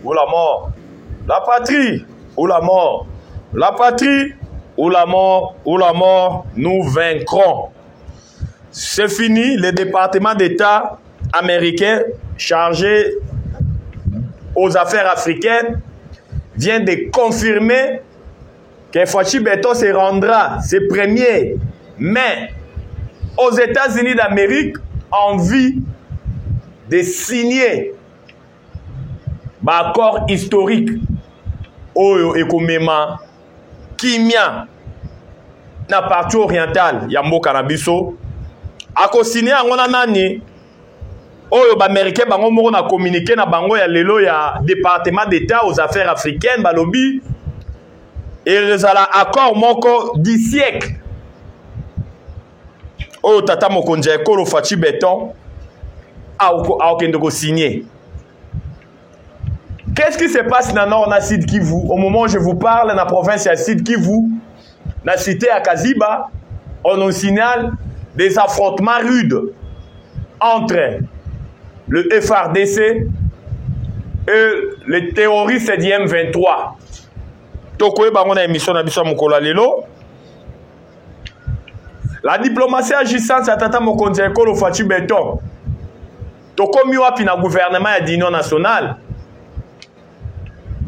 ou la mort. La patrie ou la mort. La patrie ou la mort, ou la mort, nous vaincrons. C'est fini, le département d'État américain chargé aux affaires africaines vient de confirmer que Fachi Beton se rendra ce 1er mai aux États-Unis d'Amérique en vue de signer un accord historique Oyo Ekomema Kimia na partie orientale ya mboka na biso ako signer ngona nani Oyo ba américain bango moko na communiquer na bango ya lelo ya département d'État aux affaires africaines balobi et rezala accord moko du siècle Oyo tata mokonzi ekolo Fachi Beton a okende ko signer. Qu'est-ce qui se passe dans le nord de Sud Kivu au moment où je vous parle dans la province de Sud Kivu, dans la cité à Kaziba, on nous signale des affrontements rudes entre le FRDC et les terroristes du M23. Tokoye bango émission na biso mokolo lelo. La diplomatie agissante à tata mokonzi ekolo Fachi Beton. Tokomi wapi na gouvernement ya d'union nationale.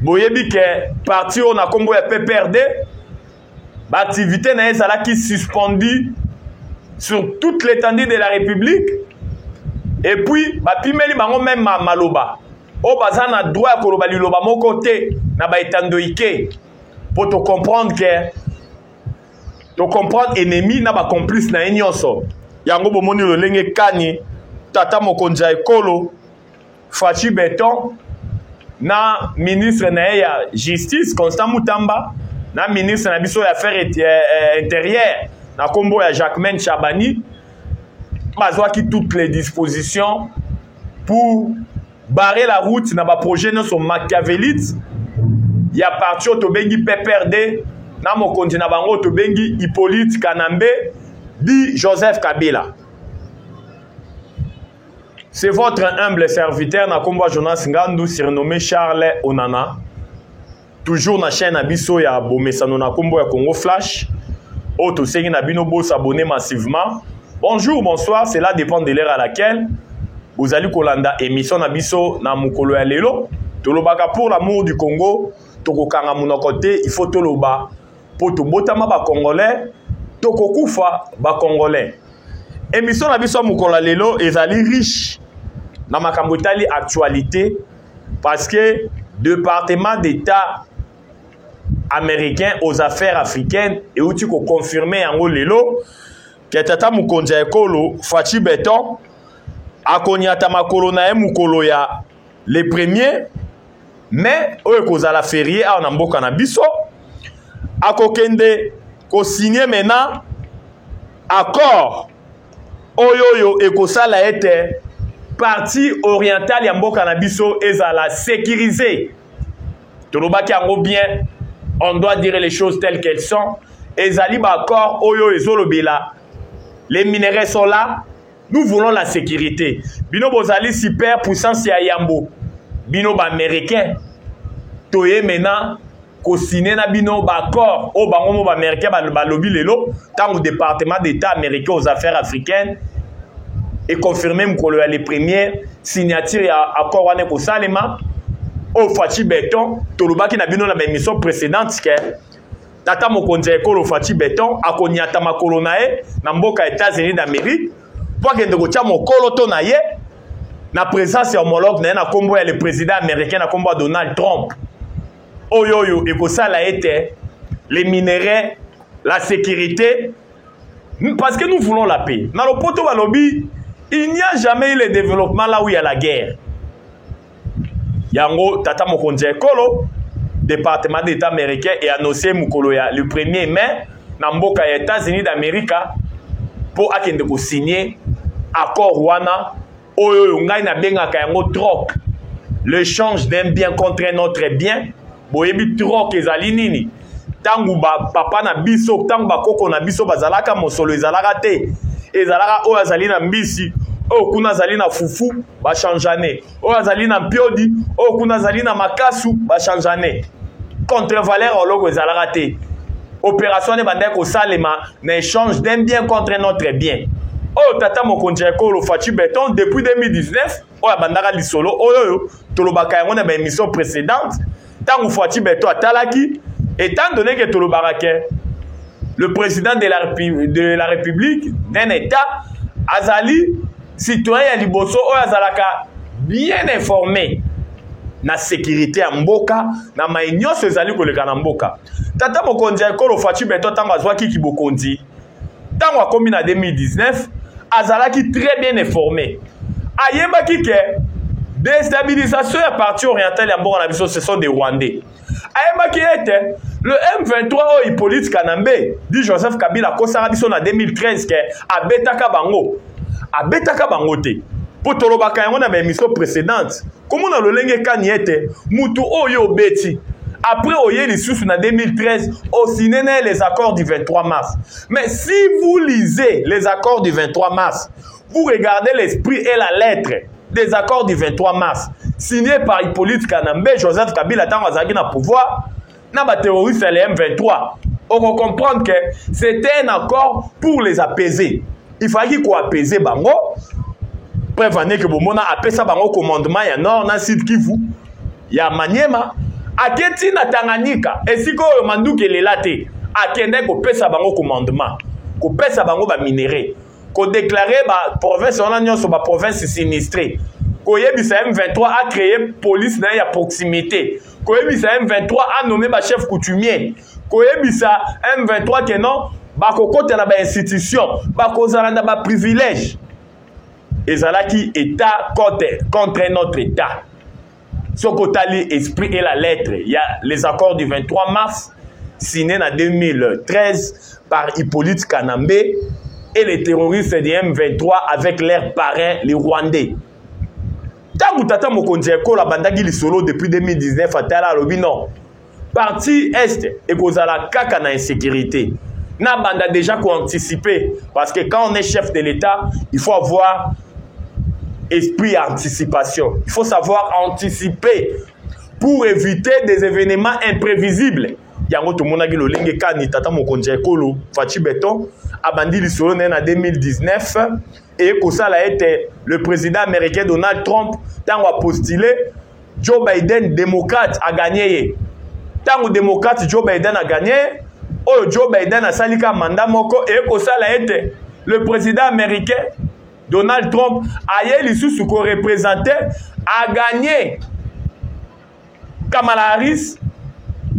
Boyebi ke parti on a kombo ya PPRD, l'activité na ezala qui suspendu sur toute l'étendue de la République. Et puis bapimeli bango même maloba. O bazana droit koloba liloba mon côté na ba etandoike pour te comprendre que to comprendre ennemi na ba complice na nyonso. Yango bomoni lo lenge kani tata mokonzi ekolo Fachi Beton na ministre na ya justice Constant Mutamba na ministre na biso ya affaires intérieures na kombo ya Jacquemaine Chabani bazwaki toutes les dispositions pour barrer la route na ba projet no so machiavélite ya parti to bengi PPRD na mokonzi na bango to bengi Hippolyte Kanambe dit Joseph Kabila. C'est votre humble serviteur na kombo Jonas Ngandu surnommé Charles Onana. Toujours na chaîne Abisso ya Bomesano na kombo ya Congo Flash. Auto sengi na bino bo s'abonner massivement. Bonjour, bonsoir, cela dépend de l'heure à laquelle vous allez kolanda émission na biso na mukolo ya lelo. Tolobaka pour l'amour du Congo, tokokanga munokote, il faut toloba pour to botama ba congolais, tokokufa ba congolais. Émission na biso mukolo ya lelo ezali riche na makambo tali actualité parce que département d'État américain aux affaires africaines et où tu peux confirmer en lelo que tata mokonzi ekolo Fachi Beton akonyata makolo na mukolo ya le 1er mai oyo kozala férié a na mboka na biso akokende ko signer maintenant accord oyo ekosala ete partie orientale ya mboka na biso ezala sécurisée. Tolobaki yango bien, on doit dire les choses telles qu'elles sont. Ezali ba accord oyo ezolobela. Les minéraux sont là. Nous voulons la sécurité. Bino bozali super puissance ya yambo. Bino ba américain. Toye maintenant ko signer na bino ba accord o bango mo ba américain ba lobby lelo tant au département d'État américain aux affaires africaines et confirmer mkolo ya les premières signatures ya accord wane ko salema au Fachi Beton tolobaki na bino na émission précédente que tata mokonzi ekolo Fachi Beton akonyata makolo nae na mboka États-Unis d'Amérique pour que ndeko tia mokolo to na ye na présence ya homologue na kombo ya le président américain na kombo Donald Trump oyo ekosala ete les minéraux la sécurité parce que nous voulons la paix. Dans le poto balobi il n'y a jamais eu le développement là où il y a la guerre. Yango tata mokonzi ekolo département d'État américain et annoncé mukolo ya le 1er mai na mboka ya États-Unis d'Amérique pour akende ko signer accord wana oyo ngai na bengaka yango troc l'échange d'un bien contre un autre bien boyebi troc ezali nini tangu ba papa na biso tangu ba koko na biso bazalaka mosolo ezalaka te ezalaka oyo azali na mbisi oyo kuna azali na fufu bachangeane, oyo azali na mpiodi, oyo kuna azali na makasu bachangeane. Contre-valeur oloko ezalaka te. Opération ne bandai kosalema na échange d'un bien contre un autre bien. Oh tata mokonzi ekolo Fachi Beton depuis 2019 oyo bandaka lisolo oyo tolobaka yango na ba émission précédente tango Fachi Beton atalaki étant donné que tolobaka ke le président de la République d'un état azali citoyen ya liboso oyo azalaka bien informé na sécurité ya mboka na mai nyonso ezali koleka na mboka. Tata mokonzi ekolo Fachi Beton tango azwaki kibokonzi tango akomi na 2019 azalaki très bien informé. Ayebaki ke déstabilisation ya partie orientale ya mboka na biso ce sont des Rwandais. Ayebaki ete le M23 o Hippolyte Kanambe dit Joseph Kabila kosaka biso na 2013 ke abetaka bango te. Po tolobaka yango na ba émission précédente. Comment na lolenge kani ete mutu oyo beti après oye lisusu na 2013 au signé les accords du 23 mars. Mais si vous lisez les accords du 23 mars, vous regardez l'esprit et la lettre des accords du 23 mars signés par Hippolyte Kanambe, Joseph Kabila tango azalaki na pouvoir na ba terroristes les M23. On va comprendre que c'était un accord pour les apaiser. Il fallait qu'on apaiser bango. Prévenez que bomona apesa bango commandement ya nord na sud Kivu ya Maniema aketi na Tanganyika esiko oyo manduki elela te akende kopesa bango commandement kopesa bango ba minéraux ko déclarer ba province wana nyonso ba province sinistrée koyebisa M23 a créé police na ya proximité koyebisa M23 a nommé ba chef coutumier koyebisa M23 que non ba kokotela ba institution ba kozala na ba privilège ezalaki état contre notre état. Sokotali esprit et la lettre, il y a les accords du 23 mars signés en 2013 par Hippolyte Kanambe et les terroristes du M23 avec leurs parrains, les Rwandais. Tangu tata mokonzi ekola bandaki lisolo depuis 2019 atala alobi non. Parti est et kozala kaka na insécurité. Na banda déjà ko anticiper parce que quand on est chef de l'État, il faut avoir esprit anticipation. Il faut savoir anticiper pour éviter des événements imprévisibles. Yango to monaki lo lenge kani tata mokonzi ekolo Fachi Beton abandi lisolo en 2019 et kosala ete le président américain Donald Trump tango a postulé Joe Biden démocrate a gagné. Tango démocrate Joe Biden a gagné, oh Joe Biden a salika mandat moko et kosala ete le président américain Donald Trump aye lisusu ko représenté a gagné Kamala Harris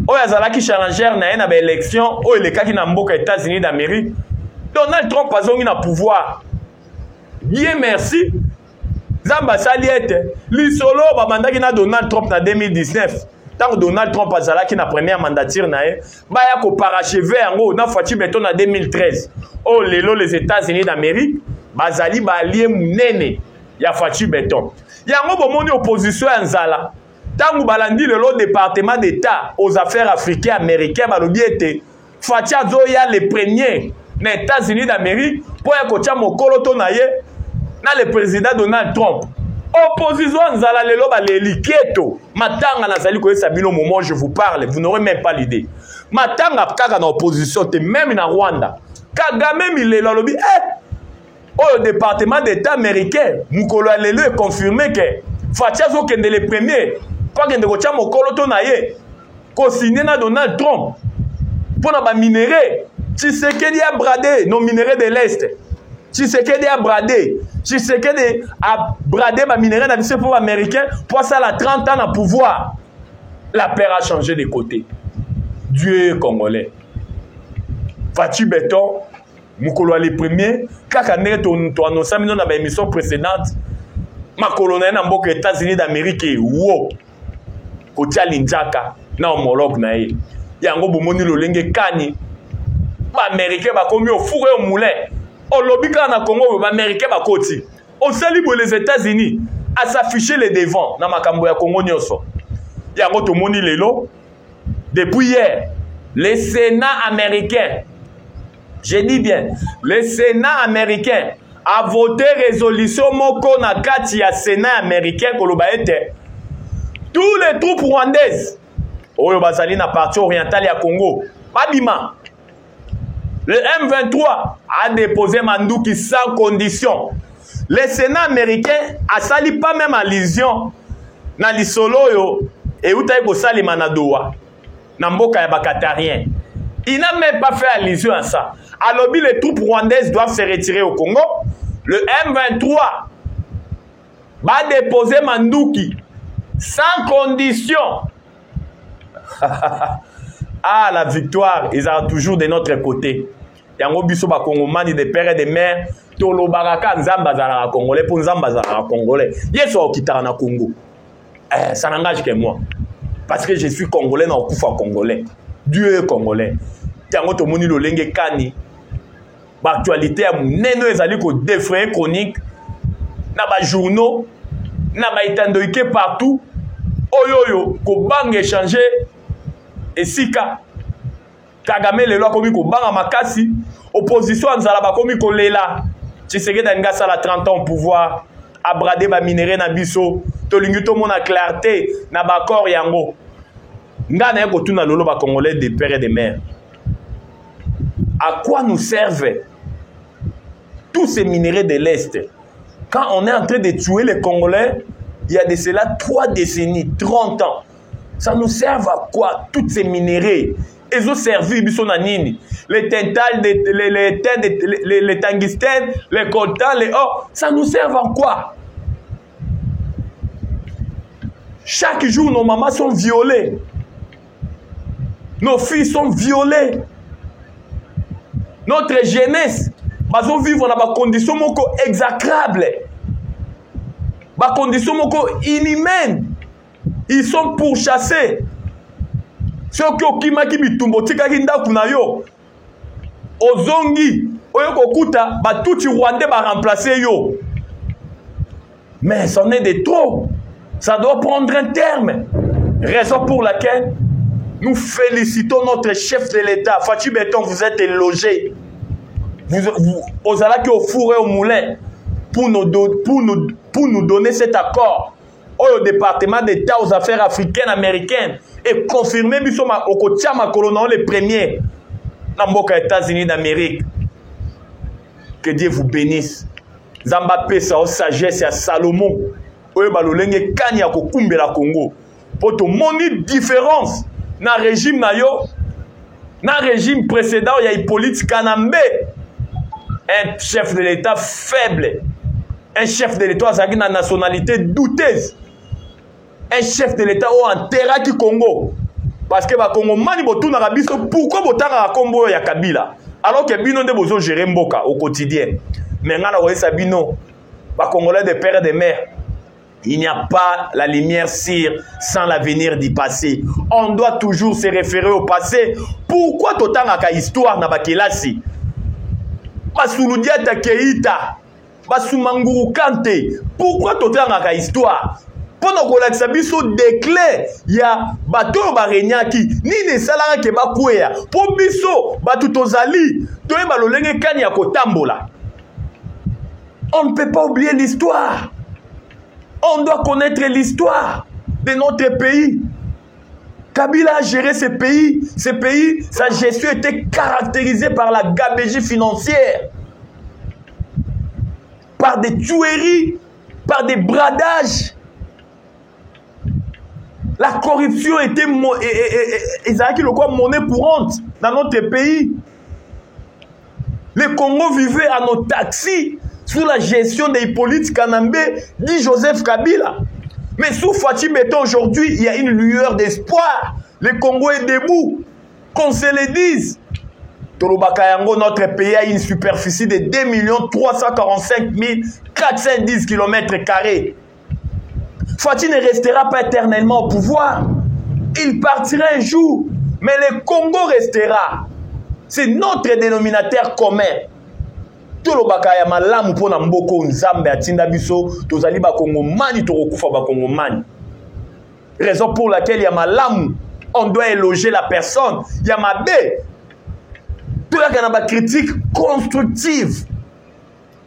oyo azalaki challengeur na ye na ba élection oyo elekaki na mboka États-Unis d'Amérique. Donald Trump azongi na pouvoir. Bien merci. Zamba sali ete lisolo babandaki na Donald Trump na 2019. Tant Donald Trump azalaki na première mandature na ye baya ko parachever yango na Fachi Beton na 2013. Oh lelo les États-Unis d'Amérique bazali ba allié munene ya Fachi Beton. Yango bomoni opposition ya nzala. Tangu balandi le département d'État aux affaires africaines américaines balobi ete Fachi azoya le premier na États-Unis d'Amérique pour ya kotia mokolo to na ye na le président Donald Trump. Opposition nzala lelo baleli keto matanga nazali koyesa bino moment je vous parle vous n'aurez même pas l'idée. Matanga kaka na opposition te même na Rwanda. Kagame milelo alobi au département d'État américain mukolo lelo est confirmé que Fachi azokende le premier pas que de mokolo to na ye ko signé na Donald Trump pour na ba minéraux. Tshisekedi a bradé nos minéraux de l'Est. Tshisekedi a bradé ma minéraux na biso pour américain pour ça la 30 ans à pouvoir. La paix a changé de côté. Dieu est congolais. Fachi Beton mukolo les premiers kaka ne to annoncer mino na ba émission précédente ma colonel na mboka États-Unis d'Amérique wo kotia linjaka na homologue na ye yango bomoni lolenge kani ba américain ba komi au four et au moulin au lobby na Congo ba américain ba koti au sali bo les États-Unis à s'afficher les devants na makambo ya Congo nyonso yango to moni lelo depuis hier le Sénat américain, je dis bien le Sénat américain a voté résolution moko na kati ya Sénat américain koloba ete tous les troupes rwandaises oyo bazali na partie orientale ya Congo babima. Le M23 a déposé Manduki sans condition. Le Sénat américain a sali pas même allusion na lisolo yo et utai ko sali manadoa na mboka ya bakatarien. Il n'a même pas fait allusion à ça. Alors les troupes rwandaises doivent se retirer au Congo. Le M23 va déposer Manduki sans condition. Ah, la victoire, ils sont toujours de notre côté. Yango biso ba Congomani de père et de mère, tolo baraka nzamba za congolais pour nzamba za congolais. Yeso okitara na Congo. Ça n'engage que moi. Parce que je suis congolais na okufa congolais. Dieu est congolais. Yango to moni lo lenge kani. Ba actualité ya muneno ezali ko défrayer chronique na ba journaux na ba itandoike partout. Oyoyo ko bang échanger et sika Kagame lelo akomi ko banga makasi opposition anzala bakomi ko lela Tshisekedi nga sala 30 ans au pouvoir abrader ba minéraux na biso to lingi to mona clarté na ba corps yango nga na ko tuna lolo ba congolais de père et de mère. À quoi nous servent tous ces minéraux de l'Est quand on est en train de tuer les Congolais il y a de cela 3 décennies, 30 ans? Ça nous sert à quoi toutes ces minéraux? Ils ont servi les tintales, les tungstènes, les coltans, les or. Ça nous sert à quoi? Chaque jour, nos mamans sont violées. Nos filles sont violées. Notre jeunesse, nous vivons dans des conditions exécrables. Des conditions inhumaines. Ils sont pourchassés. Ceux qui ont kimaki bitumbo tikaki ndaku na yo. Ozongi, oyoko kuta, ba tout Rwandais ba remplacer yo. Mais c'en est de trop. Ça doit prendre un terme. Raison pour laquelle nous félicitons notre chef de l'État. Fatou Béton, vous êtes logé. Vous allez au four et au moulin pour nous donner cet accord au département d'État aux affaires africaines américaines et confirmer au côté de les premiers dans les États-Unis d'Amérique. Que Dieu vous bénisse. Zamba pesa au sagesse à Salomon. Oyo balolenge kanya ko kumbela Congo. Pour te montrer différence dans le régime nayo, dans le régime précédent, il y a Hippolyte Kanambe, un chef de l'État faible, un chef de l'État avec une nationalité douteuse, un chef de l'État en terra qui Congo. Parce que les Congolais pourquoi botanga Congo ya Kabila alors que bino de bozo gérer mboka au quotidien. Mais ngana oye sabino ba Congolais de père et de mère. Il n'y a pas la lumière sans l'avenir du passé. On doit toujours se référer au passé. Pourquoi totanga ka histoire na bakelasi? Basuludia Keïta, Basumanguru Kante. Pourquoi totanga ka histoire? Pendant qu'on a biso déclare, il y a bateau barenyaki, ni ne salanga ke bakuya. Pour biso, batutozali, toye balolenge kanya kotambola. On ne peut pas oublier l'histoire. On doit connaître l'histoire de notre pays. Kabila a géré ce pays. Ce pays, sa gestion était caractérisée par la gabegie financière, par des tueries, par des bradages. La corruption était monnaie courante dans notre pays. Le Congo vivait à nos taxis sous la gestion d'Hippolyte Kanambe, dit Joseph Kabila. Mais sous Fatou Béton aujourd'hui, il y a une lueur d'espoir. Le Congo est debout. Qu'on se le dise. Tolobakayango, notre pays a une superficie de 2 345 410 km². Fatou ne restera pas éternellement au pouvoir. Il partira un jour. Mais le Congo restera. C'est notre dénominateur commun. Tolobakaya malamu pona mboko nzambe atinda biso tozali ba Kongomani tokokufa ba Kongomani. Raison pour laquelle il y a malamu, on doit éloger la personne. Il y a mabe. Tout la critique constructive.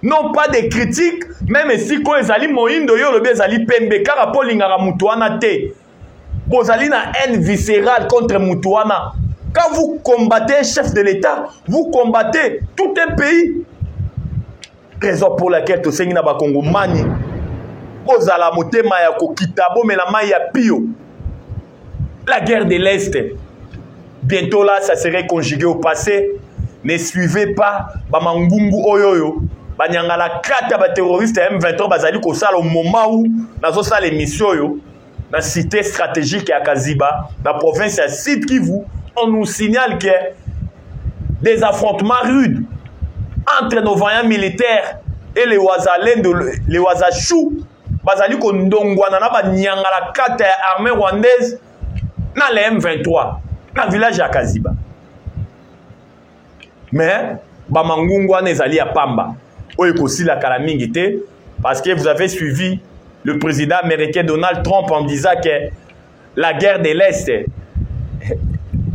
non pas des critiques, même si quand ezali moindo yo lobi ezali pembe car po lingara mutuana te. Bozali na haine viscérale contre mutuana. Quand vous combattez un chef de l'État, vous combattez tout un pays. Raison pour laquelle to sengi na ba Kongomani ozala motema ya kokita bomela mai ya pio. La guerre de l'Est, bientôt là, ça serait conjugué au passé. Ne suivez pas Bamangungu Oyoyo, Banyangala Kata, ba terroriste M23, Bazali Kosala au moment où, dans ça l'émission, dans la cité stratégique à Kaziba, dans la province à Sud Kivu, on nous signale qu'il y a des affrontements rudes entre nos voyants militaires et les Ouazalendo, les Ouazachou, Bazali Kondongwana, Banyangala Kata, armée rwandaise, dans les M23, dans le village à Kaziba. Mais, Bamangungwa nezali à Pamba. Oyekosi la kalamingite, parce que vous avez suivi le président américain Donald Trump en disant que la guerre de l'Est,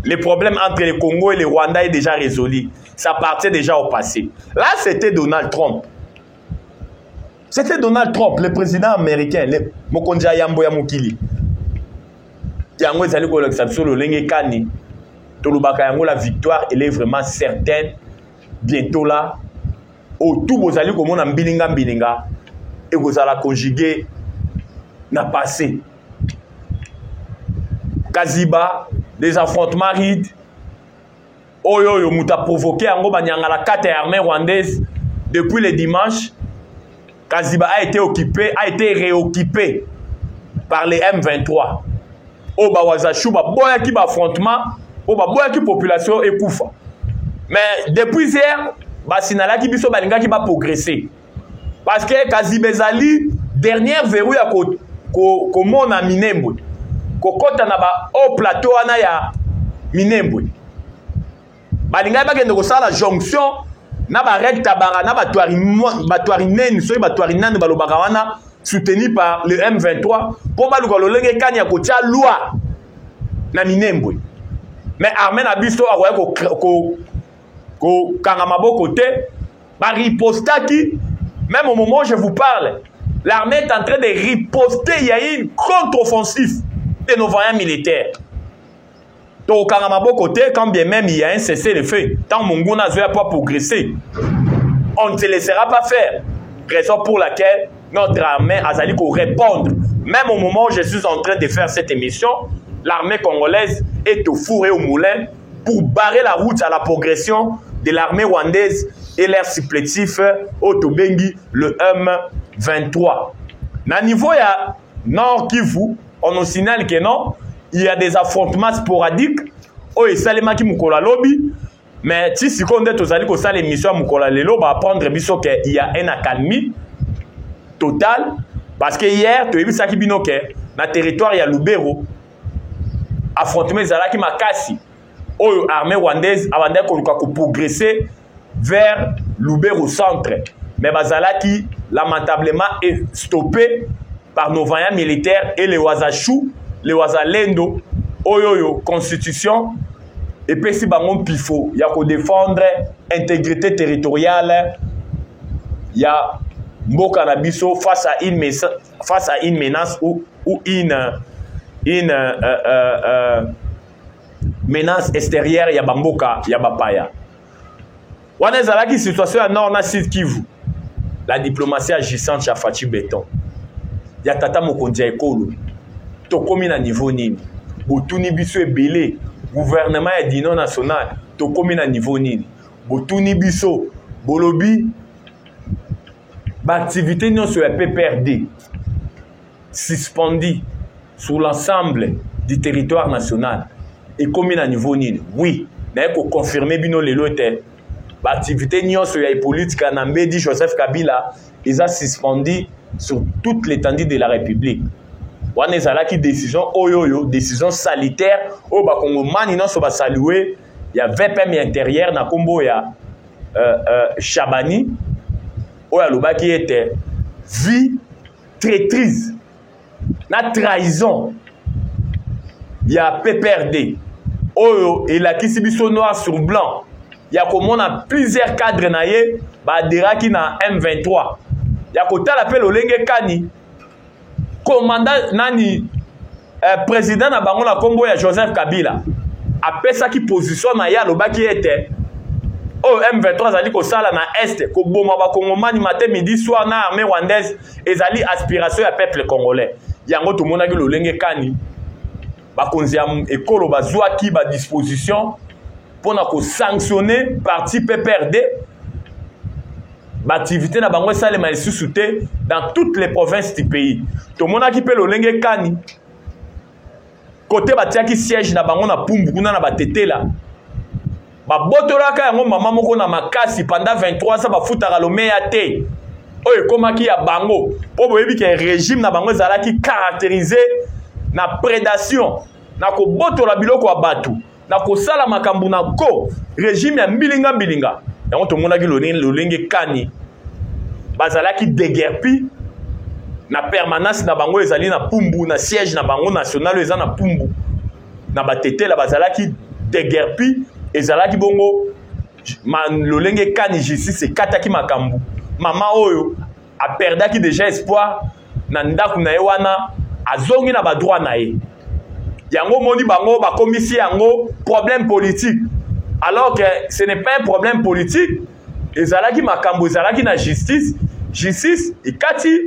les problèmes entre le Congo et le Rwanda est déjà résolu. Ça partait déjà au passé. Là, c'était Donald Trump. C'était Donald Trump, le président américain, le Mokonja Yambo Yamukili. Yango ezali ko leksa biso lolenge kani tolobaka yango la victoire elle est vraiment certaine bientôt là au tout bozali komona mbilinga et kozala conjugué na passé Kaziba des affrontements rides oyo muta provoqué yango banyangala kata ya armée rwandaise depuis le dimanche. Kaziba a été réoccupé par les M23. Oba wazashu ba boya ki ba affrontement oba boya ki population ekufa mais depuis hier ba sinala ki biso balinga ki ba progresser parce que Kazibezali dernière verrou ya ko mona Minembwe ko kota na ba au plateau ana ya Minembwe balinga ba kende ko sala jonction na ba recta bara na ba twari neni so ba twari nani balobaka wana soutenu par le M23 pour baluka lolenge kanya ko tia loi na Minembwe mais armée na biso akoya ko kangamabo côté ba ripostaki même au moment où je vous parle l'armée est en train de riposter. Il y a une contre-offensive de nos voyants militaires to kangamabo côté quand bien même il y a un cessez-le-feu tant Monguna n'a pas progressé on ne se laissera pas faire. Raison pour laquelle notre armée a allé répondre. Même au moment où je suis en train de faire cette émission, l'armée congolaise est au four et au moulin pour barrer la route à la progression de l'armée rwandaise et leur supplétif au Tobengi, le M23. Na niveau ya Nord Kivu, on nous signale que non, il y a des affrontements sporadiques. Oh, et Salema qui mukola lobby. Mais si on est aux alliés qui l'émission mukola lelo, va apprendre qu'il y a un accalmie total. Parce que hier, tu as vu ça qui bino que dans le territoire, il y a Lubero. Affrontement Zalaki Makasi. Oh, armée rwandaise, avant de progresser vers Lubero centre. Mais Bazalaki, lamentablement, est stoppé par nos voyants militaires et les Ouazachou, les Ouazalendo, Oyoyo, Constitution. Et puis si bangon pifo, il y a qu'à défendre l'intégrité territoriale. Il y a Mboka Nabiso face à une menace ou une menace extérieure. Il y a Bamboka, il y a Bapaya. On est à la situation à Nord na Sud Kivu. La diplomatie agissante chez Fachi Béton. Il y a Tata Mokondia Ekolo. Tokomi na niveau nini. Botuni biso ebele. Gouvernement et d'union nationale. Tokomi na niveau nini. Botuni biso. Bolobi. L'activité non sur la PPRD. Suspendue sur l'ensemble du territoire national. Et combien à niveau nini. Oui. Mais il faut confirmer bino les lotes. L'activité non sur la politique en Ambedi Joseph Kabila. Ils ont suspendu sur toute l'étendue de la République. On est à la décision oyoyo, décision sanitaire. Au Bakongomani non so ba saluer. Il y a 20 PM intérieur na Kombo ya Chabani. Oya loba qui était vie traîtrise. Na trahison. Il y a PPRD. Oyo et la kisibiso noir sur blanc. ya komona plusieurs cadres na ye baderaki na M23 ya kotala pe lolenge kani commandant nani président na bango na kombo ya Joseph Kabila apesaki position na ye alobaki ete oyo M23 azali kosala na este koboma bakongomani matin midi soir na armée rwandaise ezali aspiration ya peuple congolais yango tomonaki lolenge kani bakonzi ya ekolo bazwaki badisposition mpona kosanctionner parti PPRD baaktivité na bango esalema lisusu te dans toutes les provinces du pays tomonaki mpe lolenge kani kote batiaki siège na bango na Pumbu kuna na batetela babotolaka yango mama moko na makasi pendant 23 ans bafutaka lomeya te oyo ekomaki ya bango mpo boyebi ke régime na bango ezalaki caractérisé na prédation na kobotola biloko ya bato na kosala makambo na ko régime ya mbilinga yango tomonaki lolenge kani bazalaki déguerpi na permanence na bango ezali na Pumbu na siège na bango national eza na Pumbu na batetela bazalaki déguerpi ezalaki bongo lolenge kani justice ekataki makambo mama oyo aperdaki déjà espoir na ndako na ye wana azongi na badroit na ye yango moni bango bakomisi yango problème politique alors que ce n'est pas un problème politique ezalaki makambo ezalaki na justice ekati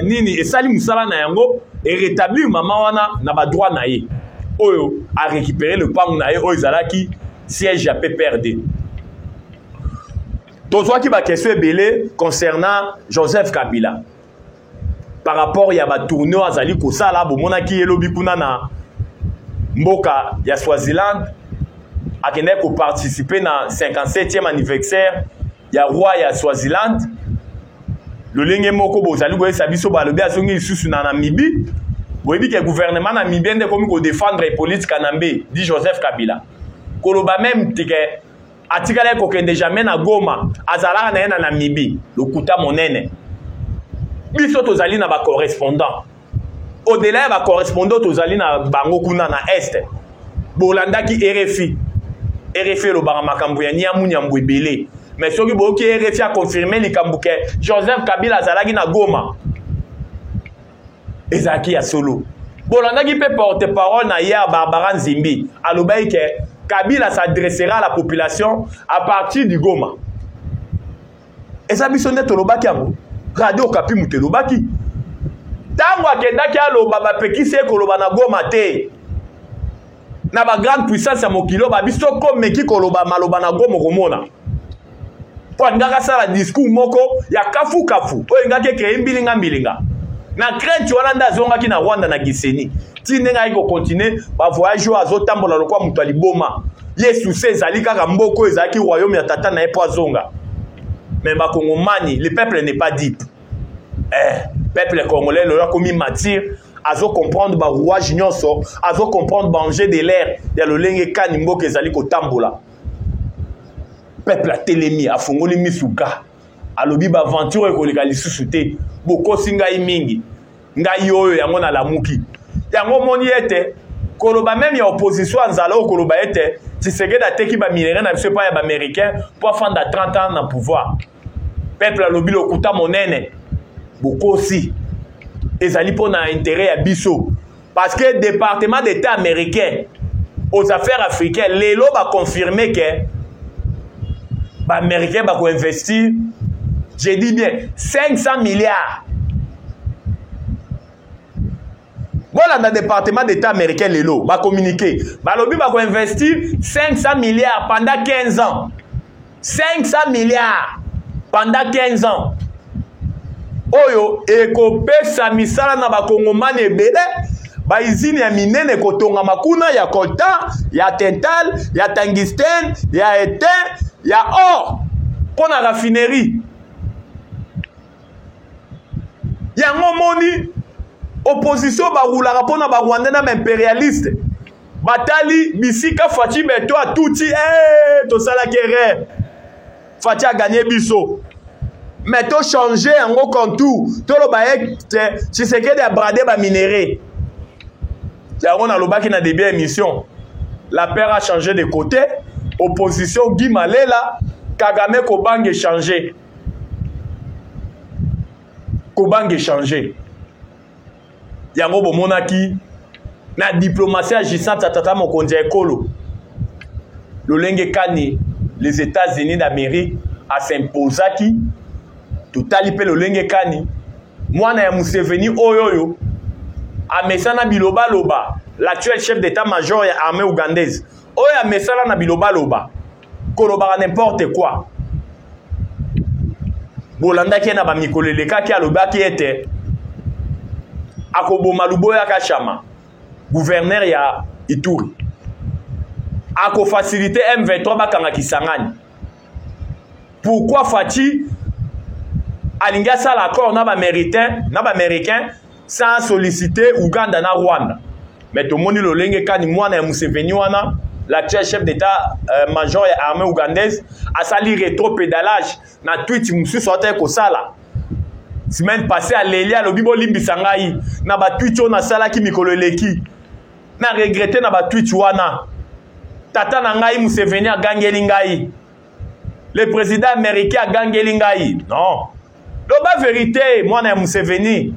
nini esali musala na yango rétablir mama wana na badroit na ye oyo a récupéré le pangu na ye oyo ezalaki siège ya PPRD tozwaki bakestion ebele concernant Joseph Kabila par rapport ya batourneo azali kosala bomonaki elobi kuna na mboka ya Swaziland akendaki koparticiper na 57e anniversaire ya roi ya Swaziland lolenge moko bozali koyesa biso balobi azongi lisusu na Namibie boyebi ke gouvernement namibien nde komi kodefendre politique Kanambe dit Joseph Kabila koloba même tike atikala kokende jamais na Goma azalaka na ye na Namibie lokuta monene biso tozali na bacorrespondant au-delà ya bacorrespondant tozali na bango kuna na este bolandaki RFI elobaka makambo ya nyambu ebele mais soki boyoki RFI aconfirme likambo ke Joseph Kabila azalaki na Goma ezalaki ya solo bolandaki mpe porte-parole na hier Barbara Nzimbi alobaki ke Kabila s'adressera à la population à partir du Goma eza biso nde tolobaki yango Radio Okapi mutelobaki tango akendaki aloba bapekisi ye koloba na Goma te na ba grande puissance ya mokilo babiso komeki koloba maloba na Goma komona po ngaka sala discours moko ya kafu oyo ngaki créer mbilinga na crainte wana nda azongaki na Rwanda na Giseni tinde ngai ko continuer ba voyage azotambola lokwa mutu aliboma Yesu ezali kaka mboko ezalaki royaume ya tata na epo azonga mais bakongomani le peuple n'est pas dupe peuple congolais le komi matir azo comprendre ba rouage nyonso azo comprendre ba enjeu de l'air ya lolenge kani mboka ezali kotambola peuple a telemi afungoli misuka alobi ba aventure ekoleka lisusu te bokosi ngai mingi ngai oyo yango na lamuki yango moni ete koloba même ya opposition nzala o koloba ete Tshisekedi ateki ba minere na biso pa ya ba américain pour fanda 30 ans na pouvoir peuple alobi lokuta monene bokosi ezali pona intérêt ya biso parce que département d'état américain aux affaires africaines lelo ba confirmer que ba américain ba ko investir je dis bien 500 milliards voilà dans le département d'état américain lelo ba communiquer ba lobi ba ko investir 500 milliards pendant 15 ans 500 milliards pendant 15 ans oyo ekopesa misala na bakongomani ebele ba izini ya minene kotonga makuna ya coltan ya tental ya tungstène ya étain ya or pour la raffinerie yango moni opposition baroulaka mpona barwandais na impérialiste batali bisika Faci beto atuti tosalaki erreur Faci a gagné biso mais to changer yango contour toloba ete Tshisekedi a bradé ba minéré yango nalobaki na début émission la paire a changé de côté. Opposition Guy Malela, Kagame Kobange changé. Kobange changé. Yango Bomonaki, na diplomatie agissante à Tata Mokonzi Ekolo. Lolenge Kani, les États-Unis d'Amérique, a s'imposé qui, tout alipe Lolenge Kani, moi na Museveni Oyoyo, a Mesana Biloba Loba, l'actuel chef d'état-major de l'armée ougandaise. Oya Mesana na Biloba Loba, Koloba n'importe quoi. Bolanda qui na ba Mikoleleka qui a loba qui était Akobo Maluboya Kachama, gouverneur ya Ituri. Ako faciliter M23 bakanga Kisangani. Pourquoi Fati alinga ça l'accord na ba américain sans solliciter Ouganda na Rwanda. Mais tout le monde lolenge kani mwana ya Museveni wana l'actuel chef d'état-major de l'armée ougandaise a sali rétro-pédalage na tweet musu sortait ko sala. Semaine passée à Lélia lobi bo limbisangai na ba tweet on a sala ki mikolo leki. Na regretter na ba tweet wana. Tata na ngai Museveni a gangeli ngai. Le président américain a gangeli ngai. Non. Loba vérité mwana ya Museveni.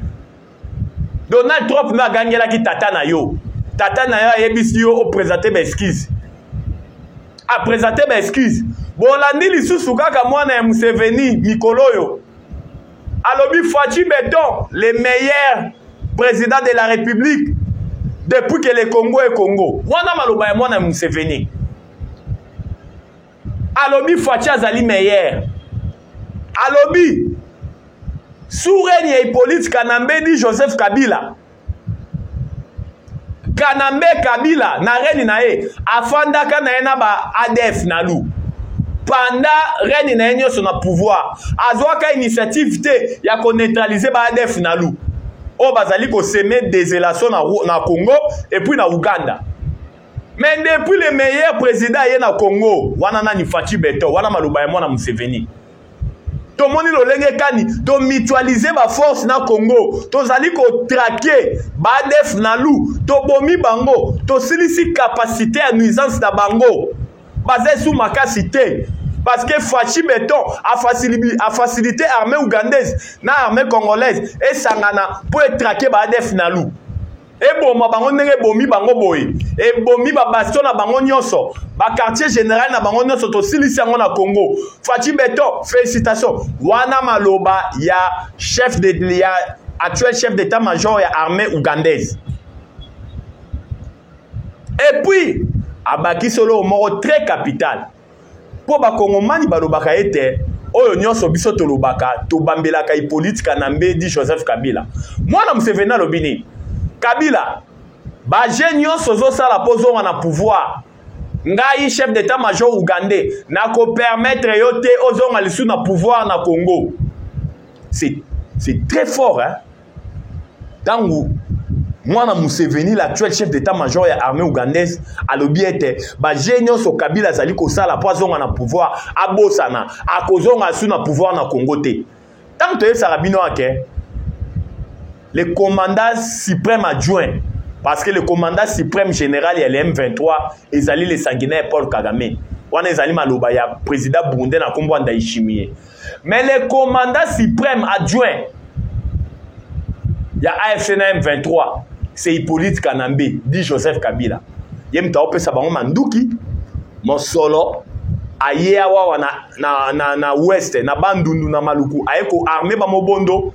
Donald Trump na gangela ki tata na yo. Tata na yo yebisi yo o présenter mes excuses. A présenter mes excuses. Bolandi lisusu kaka mwana ya Museveni mikolo yo. Alobi Fachi Beton, le meilleur président de la République depuis que le Congo est Congo. Mwana maloba ya mwana ya Museveni. Alobi Fachi azali meilleur. Alobi sous règne Hippolyte Kanambe dit Joseph Kabila. Kanambe Kabila na règne na ye afandaka na ye na ba ADF nalu. Pendant règne na ye nyonso na pouvoir azwaka initiative te ya ko neutraliser ba ADF nalu. O bazali ko semer désolation na Congo et puis na Uganda. Mais depuis le meilleur président ye na Congo wana na ni Fachi Beton wana maloba ya mwana Museveni. To moni lolenge kani to mutualiser ba force na Congo to zali ko traquer ba ADF nalu to bomi bango to silisi capacité à nuisance na bango basé sous makasité parce que Fachi Beton a facilité armée ougandaise na armée congolaise et sangana pour traquer ba ADF nalu et boma bango ndenge bomi bango boye et bomi ba bastion na bango nyonso ba quartier général na bango nyonso to silisi yango na Congo. Fachi Beton, félicitations. Wana maloba ya chef de ya actuel chef d'état-major ya armée ougandaise. Et puis abaki solo moko très capital. Po ba kongomani balobaka ete oyo nyonso biso tolobaka to bambelaka Hippolyte Kanambe di Joseph Kabila. Mwana Museveni lobini Kabila ba genio sozo sala pozo na pouvoir ngai chef d'état-major ougandais na ko permettre yote ozonga lisu na pouvoir na Congo. C'est très fort hein. Tangu mwana Museveni l'actuel chef d'état-major ya armée ougandaise alobi ete ba genio so Kabila zali ko sala pozo na pouvoir abosana akozonga lisu na pouvoir na Congo te. Tant que ça rabino ake le commandant suprême adjoint, parce que le commandant suprême général il y a le M23, ils allaient les sanguinaires Paul Kagame. On est allé maloba ya président burundais na kombo Ndayishimiye. Mais le commandant suprême adjoint, il y a AFC na M23, c'est Hippolyte Kanambe, dit Joseph Kabila. Yem ta opesa bango manduki, mon solo aye awa na ouest na bandundu na maluku ayeko armée ba mobondo.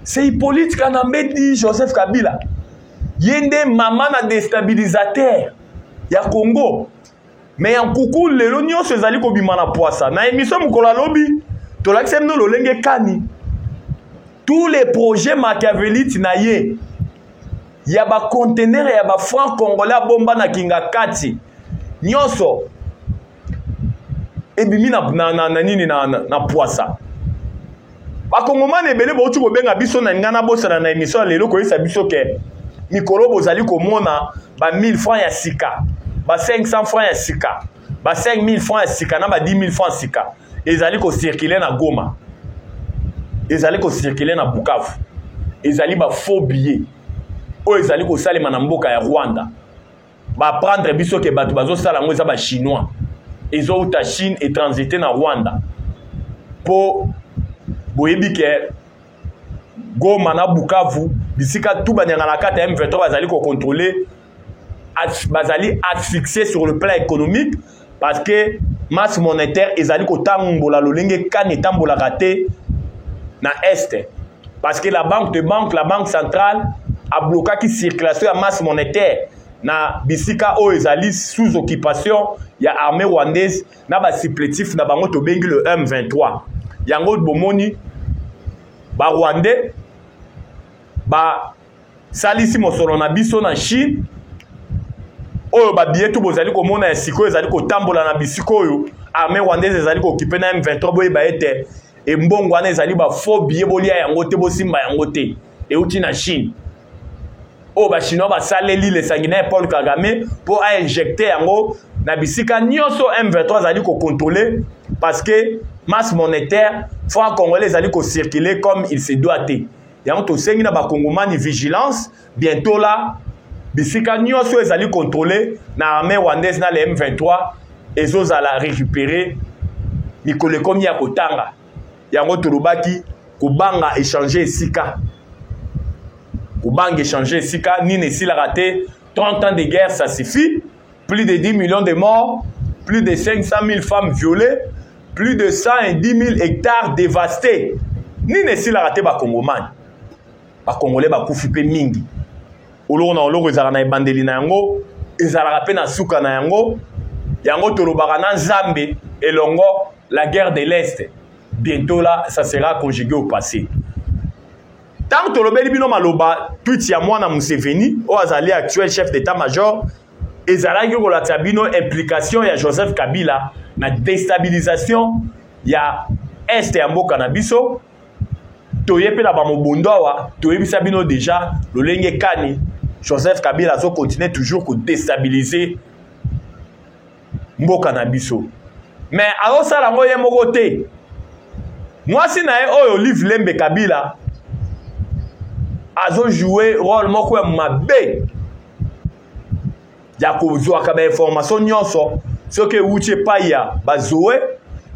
C'est Hippolyte Kanambe dit Joseph Kabila. Yende maman na déstabilisateur ya Congo. Mais en coucou le l'oignon se zali ko bimana poisa. Na émission mukolo lobi. To l'accès no lolenge kani. Tous les projets machiavéliques na ye. Ya ba conteneur ya ba franc congolais bomba na kinga kati. Nyonso. Ebimi na nini na poisa. Bakongomane ebele bauti kobenga biso na ngana bosana na émission lelo ko isa biso ke mikolo bozali komona ba 1000 francs ya sika ba 500 francs ya sika ba 5000 francs ya sika na ba 10000 francs sika ezali ko circuler na Goma ezali ko circuler na Bukavu ezali ba faux billets o ezali ko salema na mboka ya Rwanda va prendre biso ke bato bazo sala ngo eza ba chinois ezo uta Chine et transiter na Rwanda po boyebi ke Goma na Bukavu bisika tout banyanga na kata M23 bazali ko contrôler bazali asphyxier sur le plan économique parce que masse monétaire ezali ko tambola lolenge kani tambola raté na est parce que la banque centrale a bloqué la circulation de masse monétaire na bisika o ezali sous occupation ya armée rwandaise na ba supplétif na bango to bengi le M23 yango bomoni ba rwandais ba salisi mosolo na biso na Chine oyo ba bietu bozali ko mona ya siko ezali ko tambola na bisiko oyo armée rwandaise ezali ko occuper na M23 boye ba ete et mbongo wana ezali ba faux billet bolia yango te bosimba yango te euti na Chine o ba chinois ba saleli le sanguinaire Paul Kagame pour a injecter yango na bisika nyonso M23 ezali ko contrôler parce que masse monétaire franc congolais ezali ko circuler comme il se doit te yango to sengi na ba kongomani vigilance bientôt là bisika nyonso ezali contrôler na armée rwandaise na le M23 ezozala récupérer mikolo komi ya kotanga yango tolobaki kobanga échanger esika kobanga échanger esika nini esila raté 30 ans de guerre ça suffit plus de 10 millions de morts plus de 500 000 femmes violées plus de 110 000 hectares dévastés nini esila raté bakongomani bakongolais bakufi pe mingi oloko na oloko ezalaka na ebandeli na yango ezalaka pe na suka na yango yango tolobaka na Nzambe elongo la guerre de l'Est bientôt là ça sera conjugué au passé tant que tolobeli bino maloba tweet ya mwana Museveni o azali actuel chef d'état-major ezalaki kolata bino implication ya Joseph Kabila na déstabilisation ya est ya mboka na biso toyepe na bamobondo awa toyebisa bino déjà lolenge kani Joseph Kabila azo continuer toujours ko déstabiliser mboka na biso mais azosala ngo ye moko te mwasi na ye oyo Olive Lembe Kabila azo jouer rôle moko ya mabe ya kozwaka ba information nyonso soki euti epai ya bazoe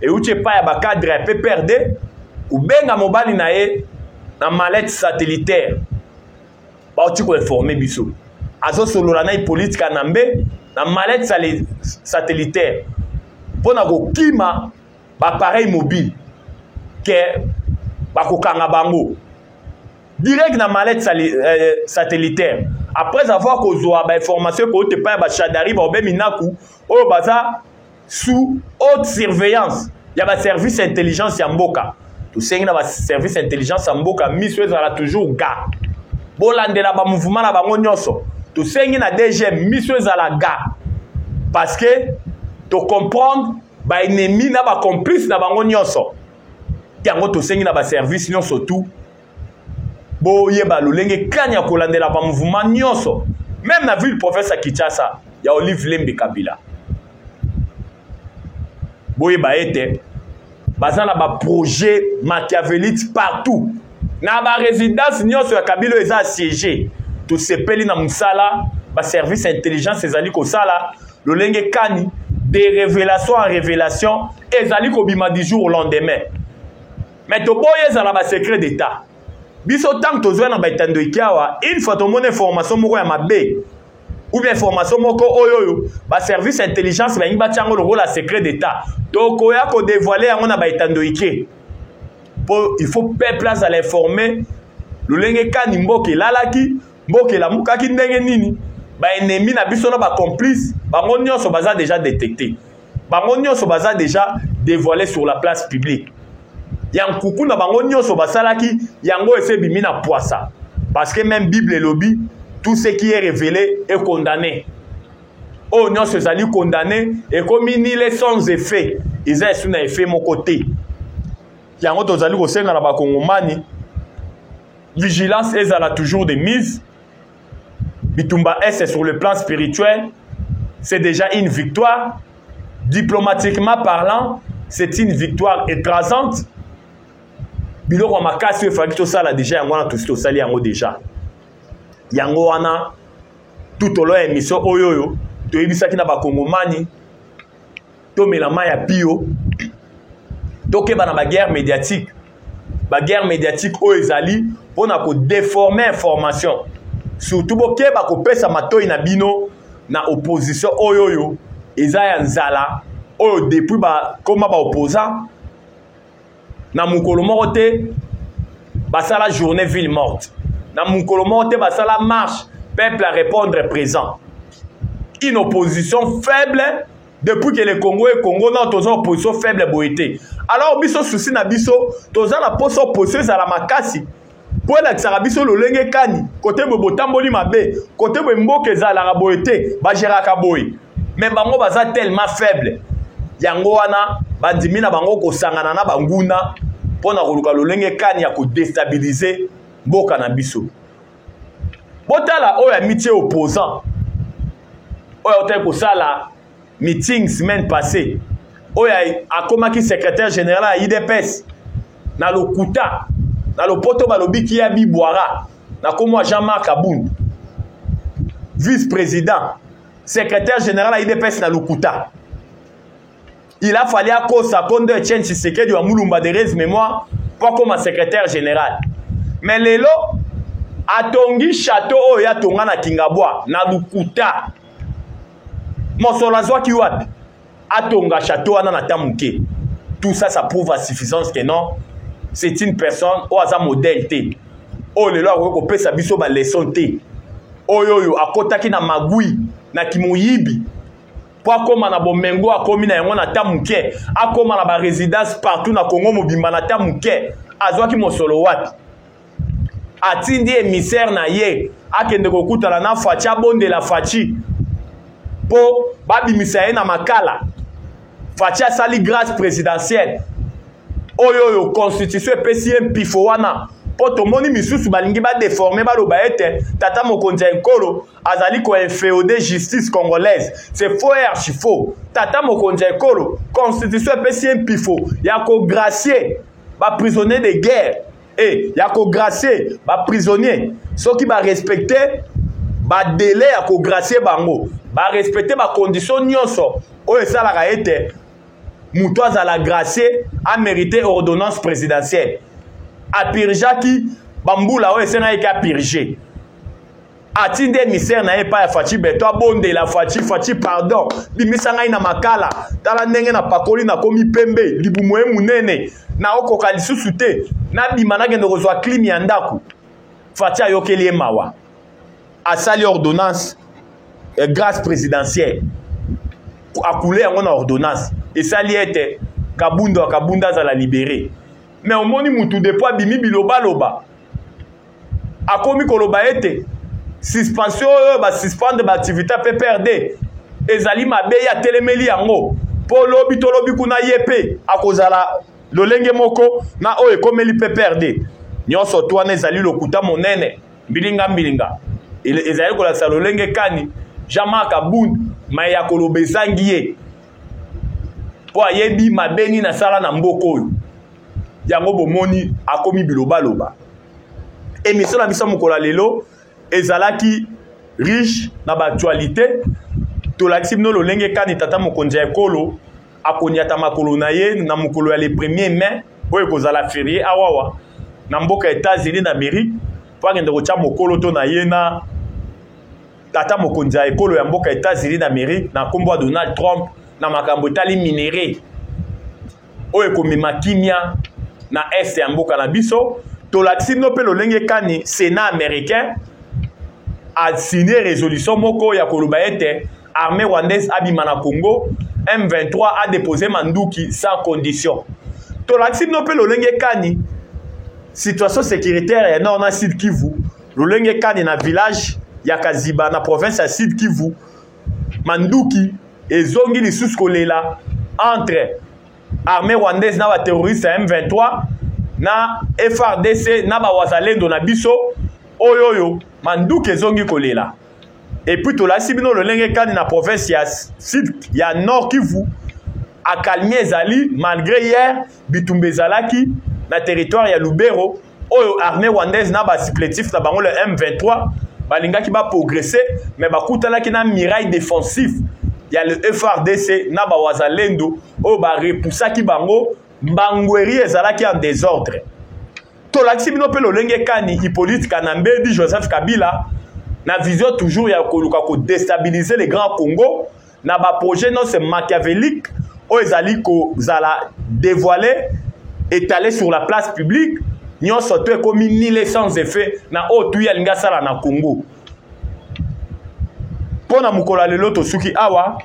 euti epai ya bacadre ya PPRD ubenga mobali na ye na mallette satellitaire bauti koinforme biso azosolola na politika na mbe na mallette satellitaire mpona kokima baappareil mobile ke bakokanga bango direct na mallette satellitaire après avoir kozwa bainformation koyote epai ya bachadari baobe minaku oyo baza sous haute surveillance ya baservice intelligence ya mboka tosengi na baservice intelligence ya mboka miso ezala toujours ga bolandela bamouvement na bango nyonso tosengi na DG miso ezala ga parce que to comprendre baennemi na bacomplice na bango nyonso yango tosengi na baservice nyonso tout boyeba lolenge kani ya kolandela bamouvement nyonso même na ville province ya Kinshasa ya Olive Lembe Kabila boyeba ete baza na ba projet machiavélique partout na ba résidence nyonso ya Kabila eza assiégé to sepeli na musala ba service intelligence ezali ko sala lolenge kani de révélation en révélation ezali ko bima du jour au lendemain mais to boye ezala ba secret d'état biso tant tozwa na ba itando ikiawa une fois to mone information moko ya mabe ou bien information moko oyoyo ba service intelligence ba yimba tiango le rôle à secret d'état donc oya ko dévoiler yango na ba itando iki il faut faire place à l'informer lolenge kani mboke lalaki mboke la mukaki ndenge nini ba ennemi na biso na ba complice bango nyonso baza déjà détecté bango nyonso baza déjà dévoilé sur la place publique yankuku na bango nyonso basalaki yango ese bimi na poisa parce que même Bible et lobby tout ce qui est révélé est condamné oh nyonso ezali condamné et comme ni les sans effet ils ont sous na effet mon côté yango tozali kosenga na bakongomani vigilance ezala toujours de mise bitumba est sur le plan spirituel c'est déjà une victoire diplomatiquement parlant c'est une victoire écrasante biloko makasi efaki tosala déjà yango wana tosali yango déjà yango wana tout au long émission oyoyo to yebisa ki na ba kongomani to melama ya pio to ke bana ba guerre médiatique oyo ezali pona ko déformer information surtout boke ba ko pesa matoi na bino na opposition oyoyo eza ya nzala oyo depuis ba koma ba opposant na mukolo moko te basala journée ville morte na mukolo moko te basala marche peuple à répondre présent. Une opposition faible depuis que le Congo est Congo, non, tous une opposition faible boité. Alors, biso souci na biso, tous la poste opposée à la makasi. Pour la xarabiso le lenge kani, côté bobo tamboli mabe, côté mboke za la boité, ba geraka boy. Mais bango baza tellement faible. Yango wana bandimina bango ko sangana na banguna pona koluka le lenge kani ya ko déstabiliser mboka na biso. Botala oyo amitié opposant. Oyo tel ko sala meeting semaine passée. Oyo akomaki secrétaire général à IDPS na lokuta na lopoto balobi ki ya bibwara na komo Jean-Marc Aboun. Vice-président, secrétaire général à IDPS na lokuta. Il a fallu à cause à Kondo Etienne Tshisekedi wa Mulumba de res mémoire pour comme secrétaire général. Mais lelo atongi château oya tonga na Kingabwa na lukuta mosolazwa ki wapi atonga château ana na tamuke. Tout ça ça prouve à suffisance que non c'est une personne ou aza modèle te o lelo ako pesa biso ba leçon te oyoyo akotaki na magui na kimoyibi po akoma na bomengo akomi na yango na tamuke akoma na ba résidence partout na Congo mobimba na tamuke azwaki mosolo wapi atindi émissaire na ye akende kokutana na Fachi abonde la Fachi po babimisa ye na makala Fachi asali grâce présidentielle oyoyo constitution epesi ye mpifo wana po tomoni misusu balingi badéforme baloba ete tata mokonzi ya ekolo azali koinféoder justice congolaise. C'est faux et archi faux. Tata mokonzi ya ekolo constitution epesi ye mpifo ya kogracier baprisonnier de guerre et ya ko gracier ba prisonnier ceux qui ba respecter ba délai ya ko gracier bango ba respecter ba condition nyonso oyo esalaka ete muto azala gracier a mérité ordonnance présidentielle a purgeaki bambula oyo esenga ka purger atinde émissaire na epa ya Fachi beto abonde la Fachi pardon bimisa ngai na makala tala ndenge na pakoli na komi pembe libumu munene na okoka lisusu te na bima na gendo kozwa clim ya ndaku Fachi ayokeli ye mawa asali ordonnance grâce présidentielle akule yango na ordonnance esali ete kabunda za la libérer mais omoni mutu depuis bimi biloba loba akomi koloba ete suspension ba suspendre ba activité PPRD ezali mabe ya telemeli yango po lobi to lobi kuna yepe akozala lolenge moko na oyo ekomeli PPRD nyonso to wana ezali lokuta monene mbilinga ezali kolakisa lolenge kani Jean-Marc Aboun maya koloba ezangi ye po ayebi mabeni na sala na mboko oyo yango bomoni akomi biloba loba émission na biso mokola lelo ezalaki riche na ba actualité tolakisi bino lolenge kani tata mokonzi ya ekolo akoniata makolo na ye na mokolo ya le 1er mai oyo kozala férié awawa na mboka États-Unis d'Amérique po akende kotya mokolo to na ye na tata mokonzi ya ekolo ya mboka États-Unis d'Amérique na nkombo ya Donald Trump na makambo etali minéré oyo ekomema kimia na este ya mboka na biso tolakisi bino mpe lolenge kani Sénat américain a signé résolution moko ya koloba ete armée rwandaise abima na Congo M23 a déposé manduki sans condition. Tolakisi bino mpe lolenge kani situation sécuritaire ya nord na Sud Kivu lolenge kani na village ya Kaziba na province ya Sud Kivu manduki ezongi lisusu kolela entre armée rwandaise na ba terroriste ya M23 na FRDC na ba wazalendo na biso oyoyo manduki ezongi kolela. Et puis tolakisi bino lolenge kani na province ya Sud ya Nord Kivu akalmi ezali malgré hier bitumba ezalaki na territoire ya Lubero oyo armée rwandaise na ba supplétif na bango le M23 balingaki ba progresser mais bakutanaki na miraille défensif. Il y a le FRDC na ba wazalendo o ba repoussaki bango mbangweri ezalaki en désordre. Tolakisi bino pe lolenge kani Hippolyte Kanambedi Joseph Kabila na vision toujours ya koluka ko déstabiliser les grands Congo na ba projet non c'est machiavélique o ezali ko zala dévoiler étaler sur la place publique nyonso to ekomi nile sans effet na otu ya linga sala na Congo. Pona mukolo lelo to suki awa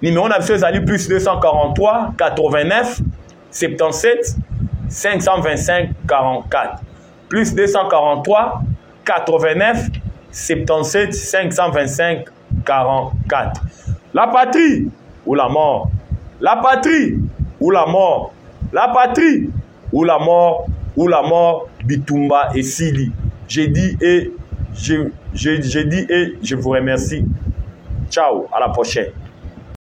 numéro na biso ezali plus 243 89 77 525 44 plus 243 89 77 525 44. La patrie ou la mort, la patrie ou la mort, la patrie ou la mort, ou la mort, Bitumba et Sili. J'ai dit et je vous remercie. Ciao, à la prochaine.